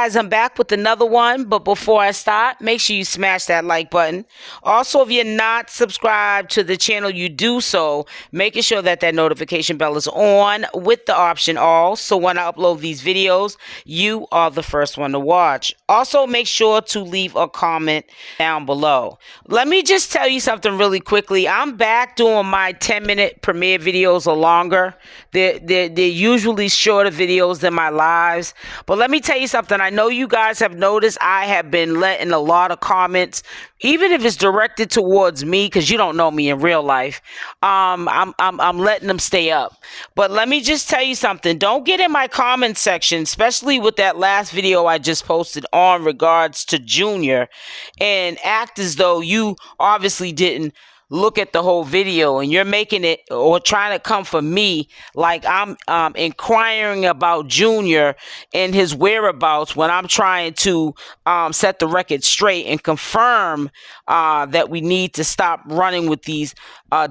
guys, I'm back with another one, but before I start, make sure you smash that like button. Also, if you're not subscribed to the channel, you do so, making sure that that notification bell is on with the option all, so when I upload these videos, you are the first one to watch. Also, make sure to leave a comment down below. Let me just tell you something really quickly. I'm back doing my 10-minute premiere videos or longer. They're usually shorter videos than my lives. But let me tell you something. I know you guys have noticed I have been letting a lot of comments, even if it's directed towards me, because you don't know me in real life. I'm letting them stay up. But let me just tell you something. Don't get in my comment section, especially with that last video I just posted on regards to Junior, and act as though you obviously didn't look at the whole video and you're making it or trying to come for me like I'm inquiring about Junior and his whereabouts when I'm trying to set the record straight and confirm that we need to stop running with these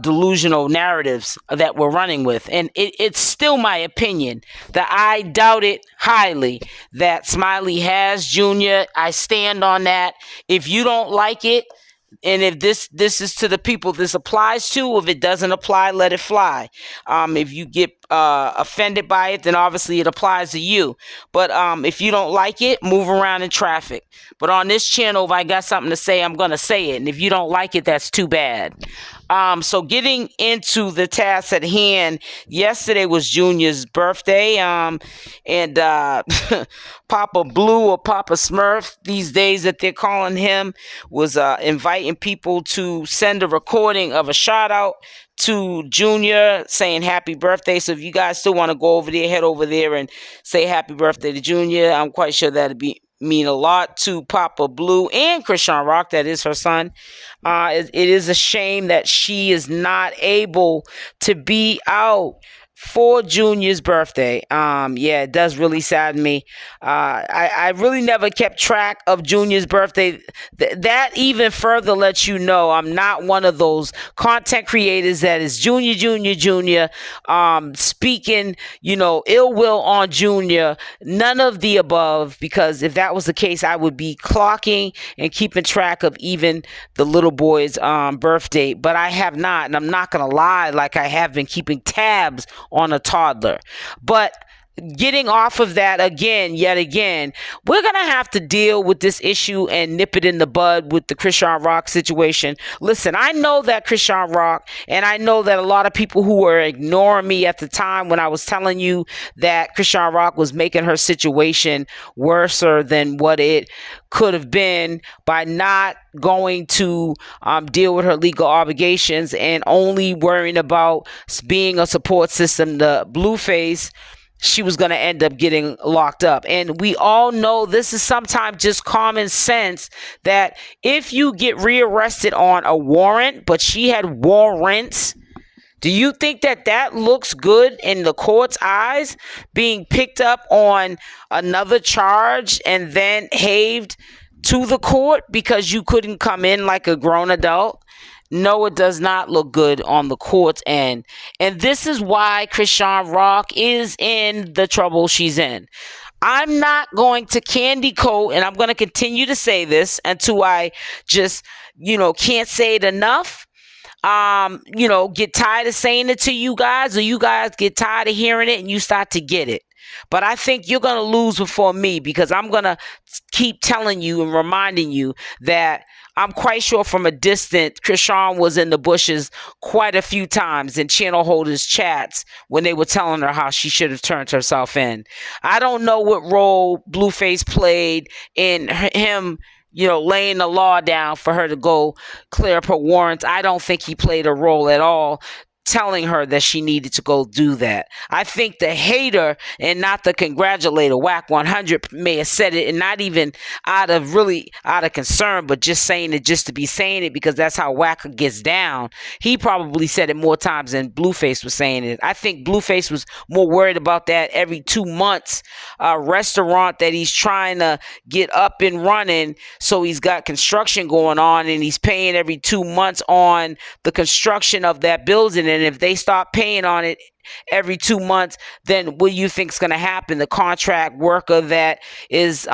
delusional narratives that we're running with. And it's still my opinion that I doubt it highly that Smiley has Junior. I stand on that. If you don't like it, and if this is to the people this applies to, if it doesn't apply, let it fly. If you get offended by it, then obviously it applies to you. But if you don't like it, move around in traffic. But on this channel, if I got something to say, I'm going to say it. And if you don't like it, that's too bad. So getting into the task at hand, yesterday was Junior's birthday. And Papa Blue or Papa Smurf, these days that they're calling him, was inviting people to send a recording of a shout out to Junior saying happy birthday. So if you guys still want to go over there, head over there and say happy birthday to Junior. I'm quite sure that'd mean a lot to Papa Blue and Chrisean Rock, that is her son. It is a shame that she is not able to be out for Junior's birthday. Yeah, it does really sadden me. I really never kept track of Junior's birthday. That even further lets you know I'm not one of those content creators that is Junior, speaking, ill will on Junior. None of the above, because if that was the case, I would be clocking and keeping track of even the little boy's birthday. But I have not, and I'm not going to lie, like I have been keeping tabs on a toddler. But getting off of that yet again, we're going to have to deal with this issue and nip it in the bud with the Chrisean Rock situation. Listen, I know that Chrisean Rock, and I know that a lot of people who were ignoring me at the time when I was telling you that Chrisean Rock was making her situation worse than what it could have been by not going to deal with her legal obligations and only worrying about being a support system, the Blueface, she was going to end up getting locked up. And we all know this is sometimes just common sense that if you get rearrested on a warrant, but she had warrants, do you think that looks good in the court's eyes, being picked up on another charge and then haved to the court because you couldn't come in like a grown adult? No, it does not look good on the court's end. And this is why Chrisean Rock is in the trouble she's in. I'm not going to candy coat, and I'm going to continue to say this until I just, can't say it enough. Get tired of saying it to you guys, or you guys get tired of hearing it and you start to get it. But I think you're going to lose before me, because I'm going to keep telling you and reminding you that I'm quite sure from a distance, Chrisean was in the bushes quite a few times in channel holders' chats when they were telling her how she should have turned herself in. I don't know what role Blueface played in him, laying the law down for her to go clear up her warrants. I don't think he played a role at all, telling her that she needed to go do that. I think the hater and not the congratulator, Whack 100, may have said it, and not even out of concern, but just saying it just to be saying it, because that's how Whack gets down. He probably said it more times than Blueface was saying it. I think Blueface was more worried about that every 2 months restaurant that he's trying to get up and running. So he's got construction going on, and he's paying every 2 months on the construction of that building. And if they start paying on it every 2 months, then what do you think is going to happen? The contract worker that is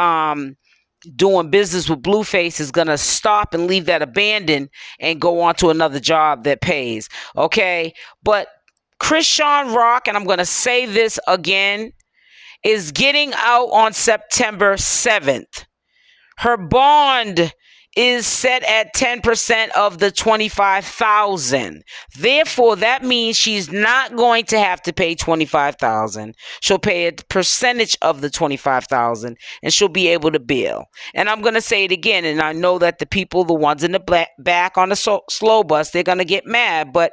doing business with Blueface is going to stop and leave that abandoned and go on to another job that pays. Okay. But Chrisean Rock, and I'm going to say this again, is getting out on September 7th. Her bond is set at 10% of the $25,000. Therefore, that means she's not going to have to pay $25,000. She'll pay a percentage of the $25,000, and she'll be able to bill. And I'm going to say it again, and I know that the people, the ones in the back on the slow bus, they're going to get mad, but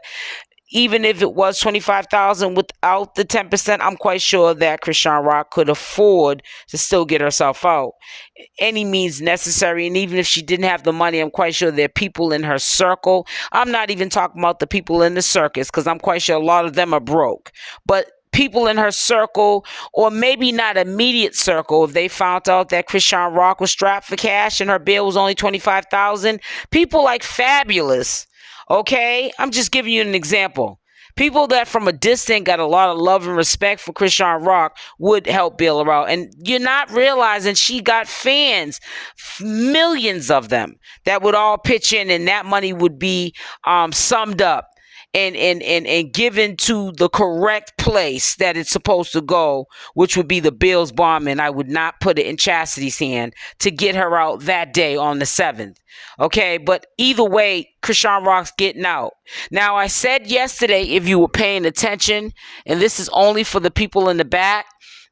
even if it was $25,000 without the 10%, I'm quite sure that Chrisean Rock could afford to still get herself out. Any means necessary. And even if she didn't have the money, I'm quite sure there are people in her circle. I'm not even talking about the people in the circus, because I'm quite sure a lot of them are broke. But people in her circle, or maybe not immediate circle, if they found out that Chrisean Rock was strapped for cash and her bill was only $25,000, people like Fabolous. Okay, I'm just giving you an example. People that from a distance got a lot of love and respect for Chrisean Rock would help bail her out. And you're not realizing she got fans, millions of them, that would all pitch in, and that money would be summed up and given to the correct place that it's supposed to go, which would be the Bills bomb. And I would not put it in Chastity's hand to get her out that day on the 7th. Okay, but either way, Chrisean Rock's getting out. Now, I said yesterday, if you were paying attention, and this is only for the people in the back,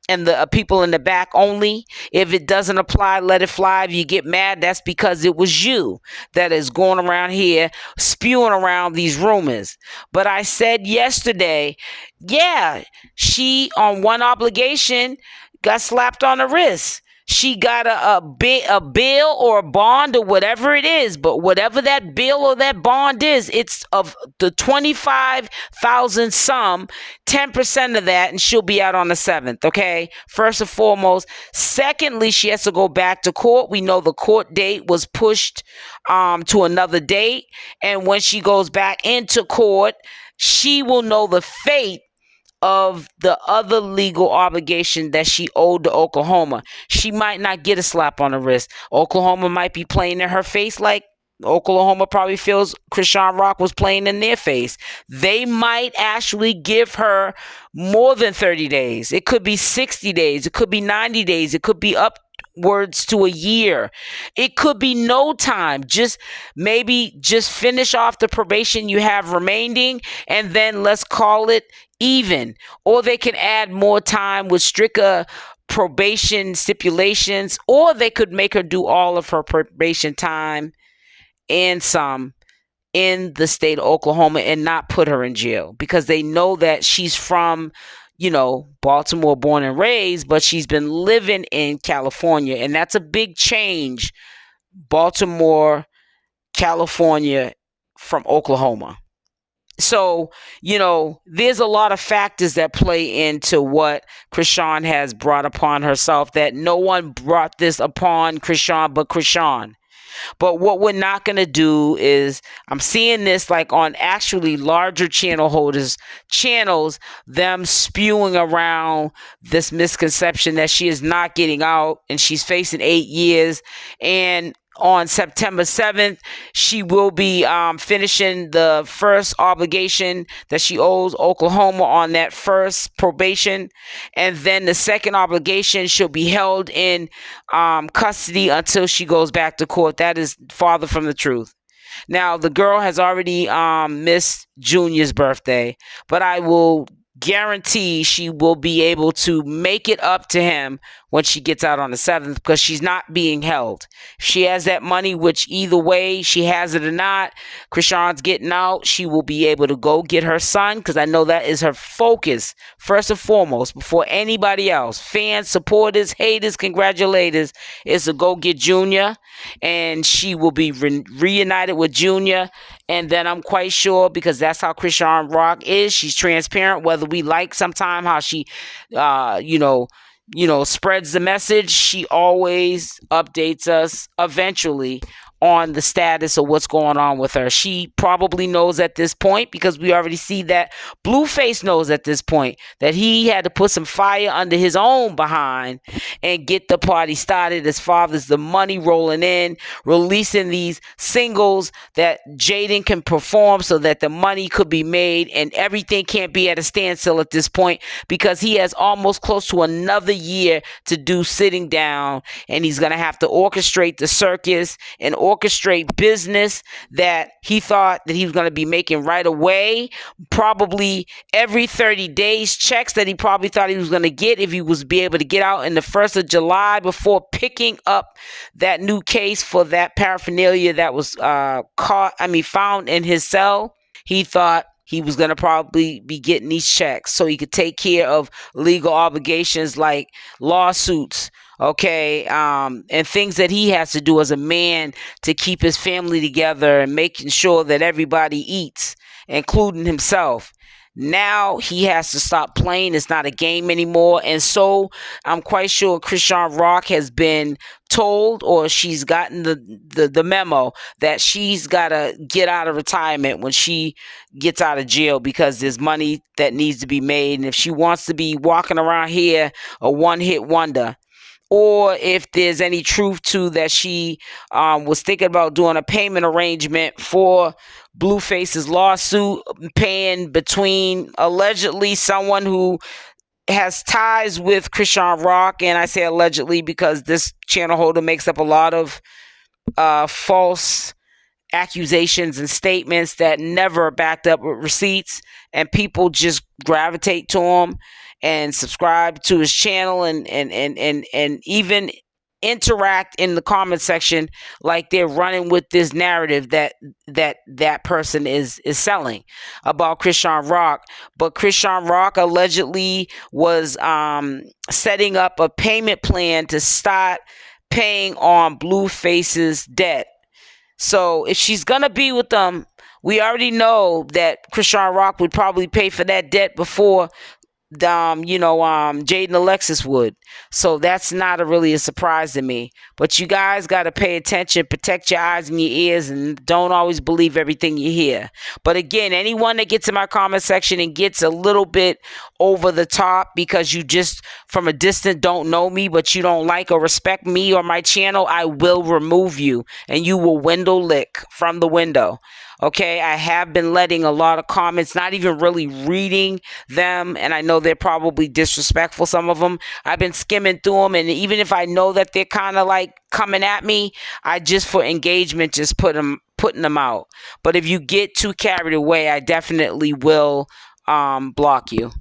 and the people in the back only. If it doesn't apply, let it fly. If you get mad, that's because it was you that is going around here spewing around these rumors. But I said yesterday, yeah, she on one obligation got slapped on the wrist. She got a bill or a bond or whatever it is, but whatever that bill or that bond is, it's of the $25,000 sum, 10% of that, and she'll be out on the 7th, okay? First and foremost. Secondly, she has to go back to court. We know the court date was pushed to another date, and when she goes back into court, she will know the fate of the other legal obligation that she owed to Oklahoma. She might not get a slap on the wrist. Oklahoma might be playing in her face like Oklahoma probably feels Chrisean Rock was playing in their face. They might actually give her more than 30 days. It could be 60 days. It could be 90 days. It could be upwards to a year. It could be no time. Just finish off the probation you have remaining, and then let's call it even. Or they can add more time with stricter probation stipulations, or they could make her do all of her probation time and some in the state of Oklahoma and not put her in jail, because they know that she's from, Baltimore born and raised, but she's been living in California, and that's a big change. Baltimore, California from Oklahoma. So, there's a lot of factors that play into what Chrisean has brought upon herself, that no one brought this upon Chrisean but Chrisean. But what we're not going to do is, I'm seeing this like on actually larger channels, them spewing around this misconception that she is not getting out and she's facing 8 years. And on September 7th, she will be finishing the first obligation that she owes Oklahoma on that first probation. And then the second obligation, she'll be held in custody until she goes back to court. That is farther from the truth. Now, the girl has already missed Junior's birthday, but I will guarantee she will be able to make it up to him when she gets out on the 7th, because she's not being held. She has that money, which either way she has it or not, Chrisean's getting out. She will be able to go get her son, because I know that is her focus first and foremost before anybody else. Fans, supporters, haters, congratulators, is to go get Junior, and she will be reunited with Junior. And then I'm quite sure, because that's how Chrisean Rock is, she's transparent, whether we like sometime how she spreads the message. She always updates us eventually on the status of what's going on with her. She probably knows at this point, because we already see that Blueface knows at this point that he had to put some fire under his own behind and get the party started as far as the money rolling in, releasing these singles that Jaydian can perform so that the money could be made, and everything can't be at a standstill at this point because he has almost close to another year to do sitting down, and he's going to have to orchestrate the circus and orchestrate business that he thought that he was going to be making right away, probably every 30 days, checks that he probably thought he was going to get if he was be able to get out in the 1st of July before picking up that new case for that paraphernalia that was found in his cell. He thought he was going to probably be getting these checks so he could take care of legal obligations like lawsuits, okay, and things that he has to do as a man to keep his family together and making sure that everybody eats, including himself. Now he has to stop playing. It's not a game anymore. And so I'm quite sure ChriseanRock has been told, or she's gotten the memo that she's got to get out of retirement when she gets out of jail, because there's money that needs to be made. And if she wants to be walking around here a one-hit wonder, or if there's any truth to that she was thinking about doing a payment arrangement for Blueface's lawsuit, paying between allegedly someone who has ties with ChriseanRock, and I say allegedly because this channel holder makes up a lot of false accusations and statements that never are backed up with receipts, and people just gravitate to him and subscribe to his channel and even interact in the comment section like they're running with this narrative that person is selling about ChriseanRock. But ChriseanRock allegedly was setting up a payment plan to start paying on Blueface's debt. So if she's gonna be with them, we already know that ChriseanRock would probably pay for that debt before Jayden Alexis would. So that's not really a surprise to me. But you guys got to pay attention, protect your eyes and your ears, and don't always believe everything you hear. But again, anyone that gets in my comment section and gets a little bit over the top because you just from a distance don't know me, but you don't like or respect me or my channel, I will remove you and you will window lick from the window. Okay, I have been letting a lot of comments, not even really reading them, and I know they're probably disrespectful, some of them. I've been skimming through them, and even if I know that they're kind of like coming at me, I just for engagement just putting them out. But if you get too carried away, I definitely will block you.